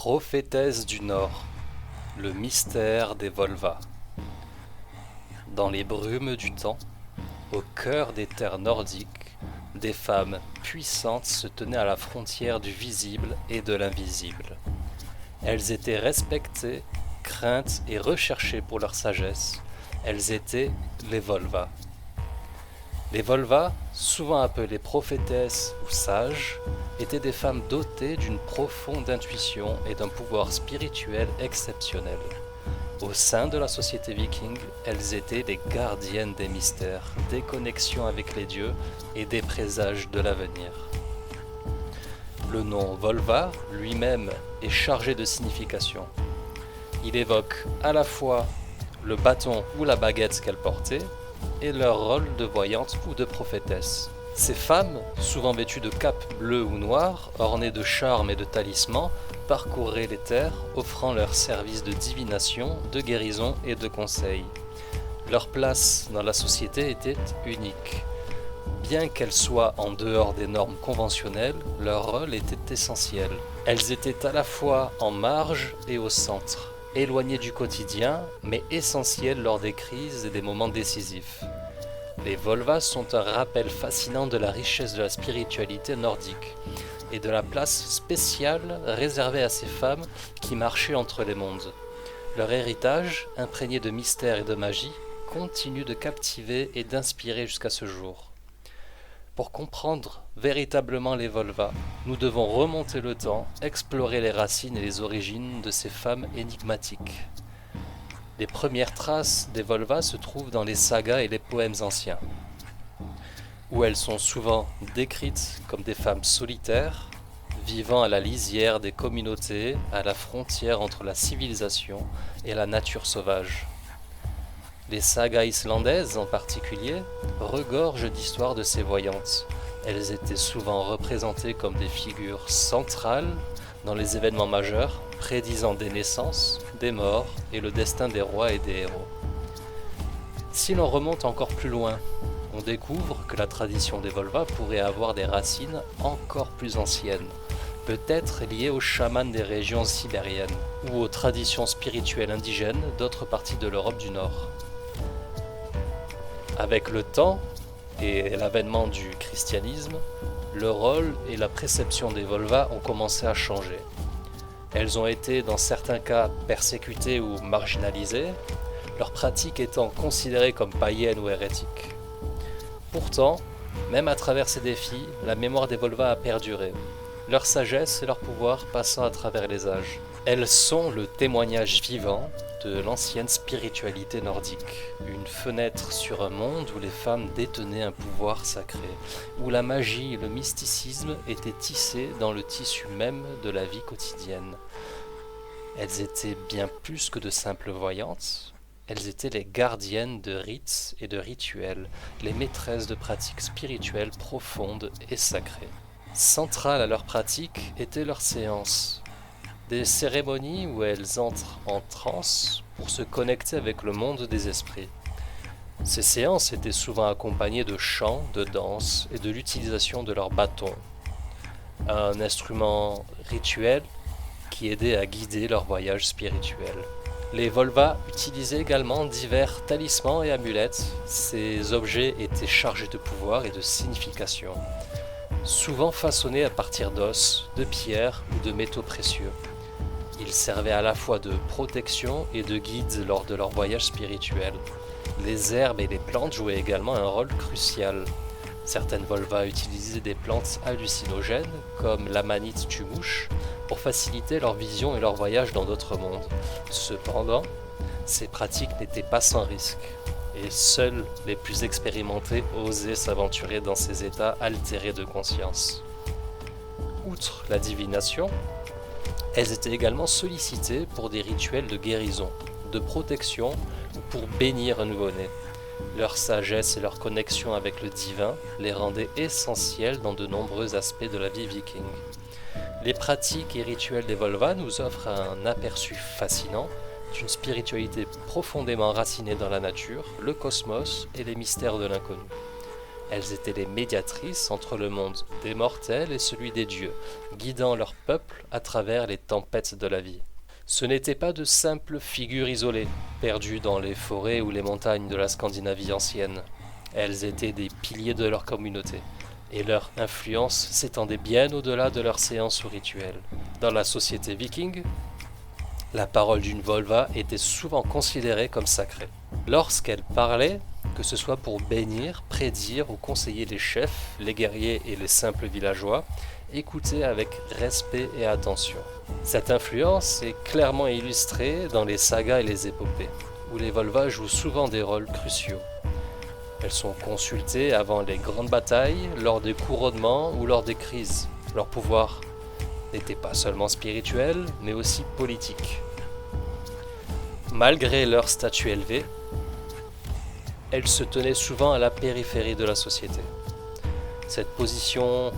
Prophétesse du Nord, le mystère des Volva. Dans les brumes du temps, au cœur des terres nordiques, des femmes puissantes se tenaient à la frontière du visible et de l'invisible. Elles étaient respectées, craintes et recherchées pour leur sagesse. Elles étaient les Volva. Les Volva, souvent appelées prophétesses ou sages, étaient des femmes dotées d'une profonde intuition et d'un pouvoir spirituel exceptionnel. Au sein de la société viking, elles étaient les gardiennes des mystères, des connexions avec les dieux et des présages de l'avenir. Le nom Volva lui-même est chargé de signification. Il évoque à la fois le bâton ou la baguette qu'elles portaient et leur rôle de voyante ou de prophétesse. Ces femmes, souvent vêtues de capes bleues ou noires, ornées de charmes et de talismans, parcouraient les terres, offrant leurs services de divination, de guérison et de conseil. Leur place dans la société était unique. Bien qu'elles soient en dehors des normes conventionnelles, leur rôle était essentiel. Elles étaient à la fois en marge et au centre, éloignées du quotidien, mais essentielles lors des crises et des moments décisifs. Les Volvas sont un rappel fascinant de la richesse de la spiritualité nordique et de la place spéciale réservée à ces femmes qui marchaient entre les mondes. Leur héritage, imprégné de mystère et de magie, continue de captiver et d'inspirer jusqu'à ce jour. Pour comprendre véritablement les Volvas, nous devons remonter le temps, explorer les racines et les origines de ces femmes énigmatiques. Les premières traces des Volvas se trouvent dans les sagas et les poèmes anciens, où elles sont souvent décrites comme des femmes solitaires, vivant à la lisière des communautés, à la frontière entre la civilisation et la nature sauvage. Les sagas islandaises en particulier regorgent d'histoires de ces voyantes. Elles étaient souvent représentées comme des figures centrales dans les événements majeurs, prédisant des naissances, des morts et le destin des rois et des héros. Si l'on remonte encore plus loin, on découvre que la tradition des Volva pourrait avoir des racines encore plus anciennes, peut-être liées aux chamans des régions sibériennes ou aux traditions spirituelles indigènes d'autres parties de l'Europe du Nord. Avec le temps et l'avènement du christianisme, le rôle et la préception des Volva ont commencé à changer. Elles ont été dans certains cas persécutées ou marginalisées, leurs pratiques étant considérées comme païennes ou hérétiques. Pourtant, même à travers ces défis, la mémoire des Volva a perduré, leur sagesse et leur pouvoir passant à travers les âges. Elles sont le témoignage vivant de l'ancienne spiritualité nordique, une fenêtre sur un monde où les femmes détenaient un pouvoir sacré, où la magie et le mysticisme étaient tissés dans le tissu même de la vie quotidienne. Elles étaient bien plus que de simples voyantes, elles étaient les gardiennes de rites et de rituels, les maîtresses de pratiques spirituelles profondes et sacrées. Centrale à leur pratique étaient leurs séances, des cérémonies où elles entrent en transe pour se connecter avec le monde des esprits. Ces séances étaient souvent accompagnées de chants, de danses et de l'utilisation de leur bâton, un instrument rituel qui aidait à guider leur voyage spirituel. Les Volva utilisaient également divers talismans et amulettes. Ces objets étaient chargés de pouvoir et de signification, souvent façonnés à partir d'os, de pierres ou de métaux précieux. Ils servaient à la fois de protection et de guide lors de leur voyage spirituel. Les herbes et les plantes jouaient également un rôle crucial. Certaines Volva utilisaient des plantes hallucinogènes, comme l'amanite tumouche, pour faciliter leur vision et leur voyage dans d'autres mondes. Cependant, ces pratiques n'étaient pas sans risque, et seuls les plus expérimentés osaient s'aventurer dans ces états altérés de conscience. Outre la divination, elles étaient également sollicitées pour des rituels de guérison, de protection ou pour bénir un nouveau-né. Leur sagesse et leur connexion avec le divin les rendaient essentielles dans de nombreux aspects de la vie viking. Les pratiques et rituels des Volva nous offrent un aperçu fascinant d'une spiritualité profondément racinée dans la nature, le cosmos et les mystères de l'inconnu. Elles étaient les médiatrices entre le monde des mortels et celui des dieux, guidant leur peuple à travers les tempêtes de la vie. Ce n'étaient pas de simples figures isolées, perdues dans les forêts ou les montagnes de la Scandinavie ancienne. Elles étaient des piliers de leur communauté, et leur influence s'étendait bien au-delà de leurs séances ou rituels. Dans la société viking, la parole d'une Volva était souvent considérée comme sacrée. Lorsqu'elle parlait, que ce soit pour bénir, prédire ou conseiller les chefs, les guerriers et les simples villageois, écoutez avec respect et attention. Cette influence est clairement illustrée dans les sagas et les épopées, où les Volvas jouent souvent des rôles cruciaux. Elles sont consultées avant les grandes batailles, lors des couronnements ou lors des crises. Leur pouvoir n'était pas seulement spirituel, mais aussi politique. Malgré leur statut élevé, elles se tenaient souvent à la périphérie de la société. Cette position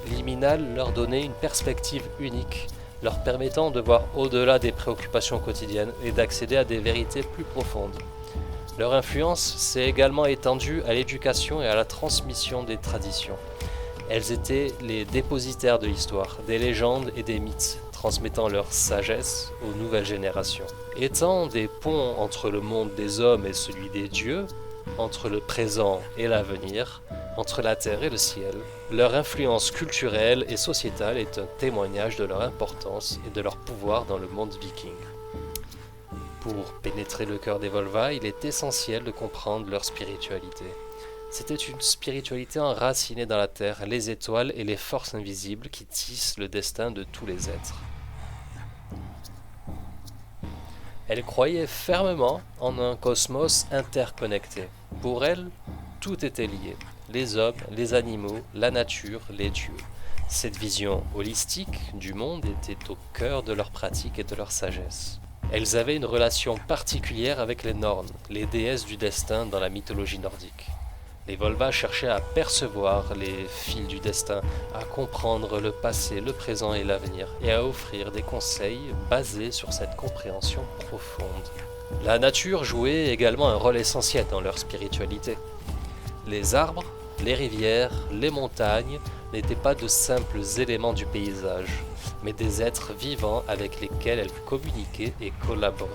liminale leur donnait une perspective unique, leur permettant de voir au-delà des préoccupations quotidiennes et d'accéder à des vérités plus profondes. Leur influence s'est également étendue à l'éducation et à la transmission des traditions. Elles étaient les dépositaires de l'histoire, des légendes et des mythes, transmettant leur sagesse aux nouvelles générations. Étant des ponts entre le monde des hommes et celui des dieux, entre le présent et l'avenir, entre la terre et le ciel, leur influence culturelle et sociétale est un témoignage de leur importance et de leur pouvoir dans le monde viking. Pour pénétrer le cœur des Volva, il est essentiel de comprendre leur spiritualité. C'était une spiritualité enracinée dans la terre, les étoiles et les forces invisibles qui tissent le destin de tous les êtres. Elle croyait fermement en un cosmos interconnecté. Pour elle, tout était lié. Les hommes, les animaux, la nature, les dieux. Cette vision holistique du monde était au cœur de leur pratique et de leur sagesse. Elles avaient une relation particulière avec les Nornes, les déesses du destin dans la mythologie nordique. Les Volva cherchaient à percevoir les fils du destin, à comprendre le passé, le présent et l'avenir, et à offrir des conseils basés sur cette compréhension profonde. La nature jouait également un rôle essentiel dans leur spiritualité. Les arbres, les rivières, les montagnes n'étaient pas de simples éléments du paysage, mais des êtres vivants avec lesquels elles communiquaient et collaboraient.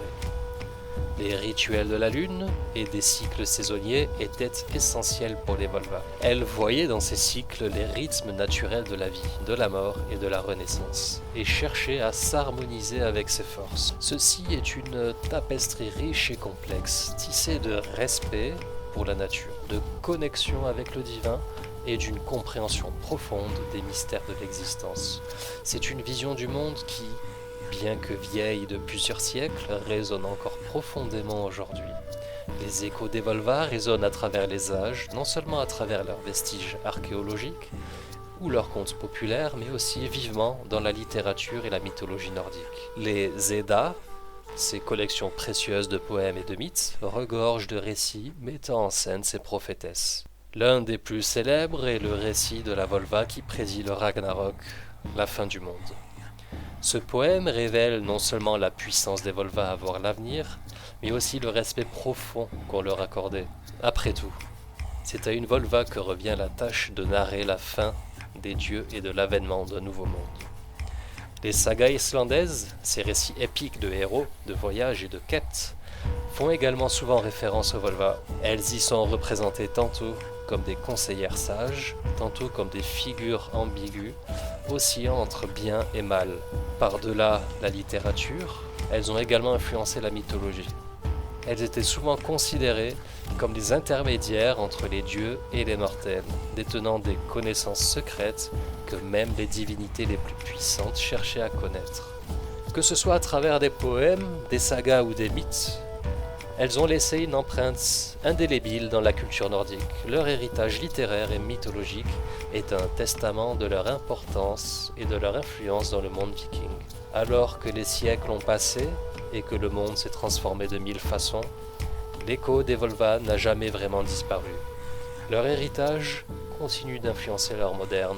Les rituels de la lune et des cycles saisonniers étaient essentiels pour les Volva. Elles voyaient dans ces cycles les rythmes naturels de la vie, de la mort et de la renaissance, et cherchaient à s'harmoniser avec ces forces. Ceci est une tapisserie riche et complexe, tissée de respect pour la nature, de connexion avec le divin et d'une compréhension profonde des mystères de l'existence. C'est une vision du monde qui, bien que vieille de plusieurs siècles, résonne encore profondément aujourd'hui. Les échos des Volva résonnent à travers les âges, non seulement à travers leurs vestiges archéologiques ou leurs contes populaires, mais aussi vivement dans la littérature et la mythologie nordique. Les Eddas, ces collections précieuses de poèmes et de mythes, regorgent de récits mettant en scène ces prophétesses. L'un des plus célèbres est le récit de la Volva qui prédit le Ragnarok, la fin du monde. Ce poème révèle non seulement la puissance des Volva à voir l'avenir, mais aussi le respect profond qu'on leur accordait. Après tout, c'est à une Volva que revient la tâche de narrer la fin des dieux et de l'avènement d'un nouveau monde. Les sagas islandaises, ces récits épiques de héros, de voyages et de quêtes, font également souvent référence aux Volva. Elles y sont représentées tantôt comme des conseillères sages, tantôt comme des figures ambiguës, oscillant entre bien et mal. Par-delà la littérature, elles ont également influencé la mythologie. Elles étaient souvent considérées comme des intermédiaires entre les dieux et les mortels, détenant des connaissances secrètes que même les divinités les plus puissantes cherchaient à connaître. Que ce soit à travers des poèmes, des sagas ou des mythes, elles ont laissé une empreinte indélébile dans la culture nordique. Leur héritage littéraire et mythologique est un testament de leur importance et de leur influence dans le monde viking. Alors que les siècles ont passé et que le monde s'est transformé de mille façons, l'écho des Volva n'a jamais vraiment disparu. Leur héritage continue d'influencer l'art moderne,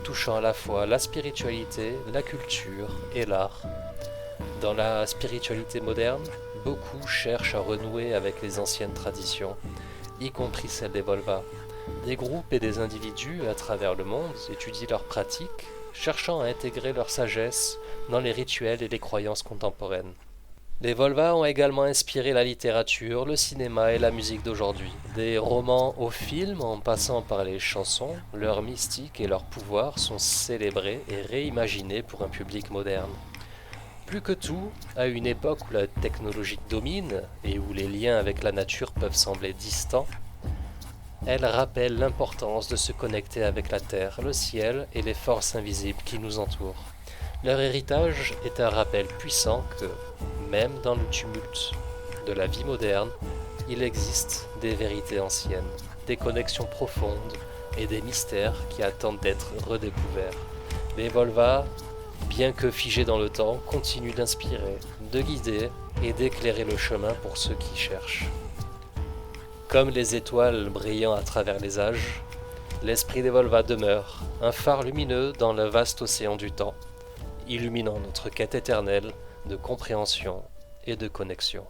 touchant à la fois la spiritualité, la culture et l'art. Dans la spiritualité moderne, beaucoup cherchent à renouer avec les anciennes traditions, y compris celles des Volva. Des groupes et des individus à travers le monde étudient leurs pratiques, cherchant à intégrer leur sagesse dans les rituels et les croyances contemporaines. Les Volva ont également inspiré la littérature, le cinéma et la musique d'aujourd'hui. Des romans aux films en passant par les chansons, leur mystique et leur pouvoir sont célébrés et réimaginés pour un public moderne. Plus que tout, à une époque où la technologie domine et où les liens avec la nature peuvent sembler distants, elle rappelle l'importance de se connecter avec la terre, le ciel et les forces invisibles qui nous entourent. Leur héritage est un rappel puissant que, même dans le tumulte de la vie moderne, il existe des vérités anciennes, des connexions profondes et des mystères qui attendent d'être redécouverts. Les Volva, bien que figés dans le temps, continuent d'inspirer, de guider et d'éclairer le chemin pour ceux qui cherchent. Comme les étoiles brillant à travers les âges, l'esprit des Volva demeure, un phare lumineux dans le vaste océan du temps, illuminant notre quête éternelle de compréhension et de connexion.